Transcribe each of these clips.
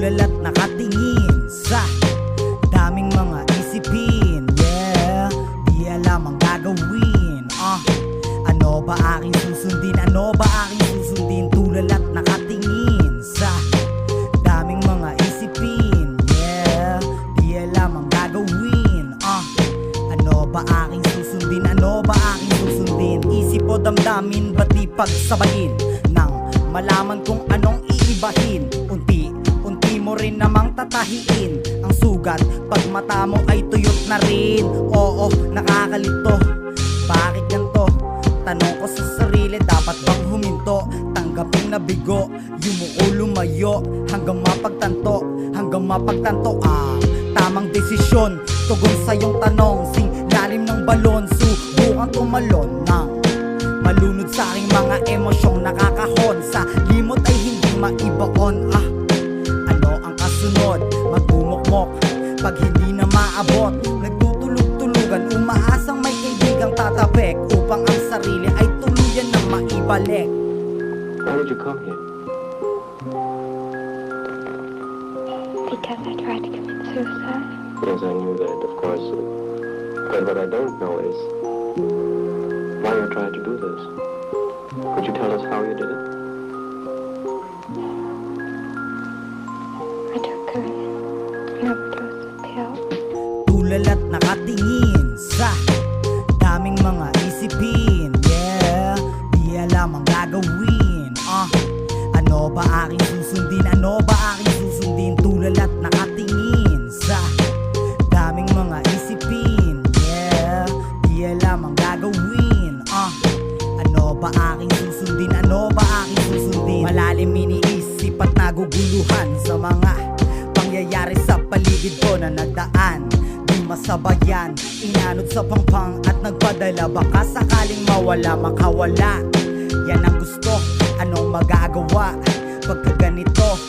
Tulala't nakatingin sa daming mga isipin. Yeah, di alam ang gagawin. Ano ba aking susundin? Ano ba aking susundin? Tulala't nakatingin sa daming mga isipin. Yeah, di alam ang gagawin. Ano ba aking susundin? Ano ba aking susundin? Isip o damdamin, ba't di pagsabayin nang malaman kung anong iibahin? Unti mo rin namang tatahiin ang sugat pag mata mo ay tuyot na rin. Oo, nakakalito. Bakit ganto? Tanong ko sa sarili, dapat bang huminto? Tanggaping nabigo, yumuko lumayo hanggang mapagtanto. Hanggang mapagtanto ang tamang desisyon. Tugon sa iyong tanong, sing lalim ng balon. Subukan tumalon ng malunod sa aking mga emosyong nakakahon. Sa limot ay hindi maibaon. Ano ang kasunod? Magmumukmok pag hindi na maabot. Nagtutulog-tulugan, umaasang may kaibigang tatabek upang ang sarili ay tuluyan na maibalik. Why did you come here? Because I tried to commit suicide. Yes, I knew that, of course. But what I don't know is why you tried to do this. Could you tell us how you did it? I took an overdose of pills. Tulala't nakatingin sa daming mga isipin. Yeah, di alam ang gagawin. Ano ba aking susundin? Ano ba aking susundin? Tulala't nakatingin sa daming mga isipin. Yeah, di alam ang gagawin. Ano ba aking susundin? Ano ba aking susundin? Malalim iniisip at naguguluhan sa mga pangyayari sa paligid ko na nagdaan. Di masabayan, inanod sa pangpang at nagpadala. Baka sakaling mawala, makawala. Yan ang gusto, anong magagawa? Pagka ganito,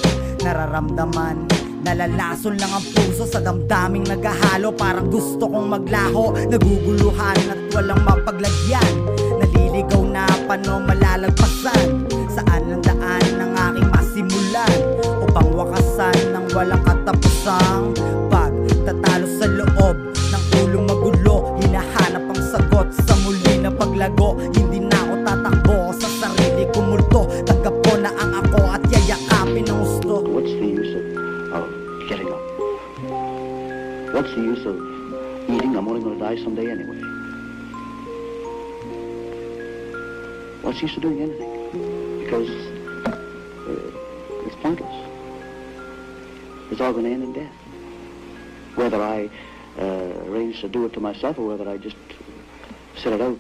nararamdaman, nalalason lang ang puso sa damdaming naghahalo. Parang gusto kong maglaho, naguguluhan at walang mapaglagyan. Naliligaw na paano malalagpasan? Saan ang daan ng aking masimulan? Upang wakasan ng walang katapusang pagtatalo sa loob ng ulo magulo. Hinahanap ang sagot sa muli na paglago. Hindi na ako tatakbo sa sarili kong multo. Tanggap ko na ang ako at yayakapin ang gusto. What's the use of getting up? What's the use of eating? I'm only going to die someday anyway. What's the use of doing anything? Because it's pointless. It's all going to end in death. Whether I arrange to do it to myself or whether I just sit it out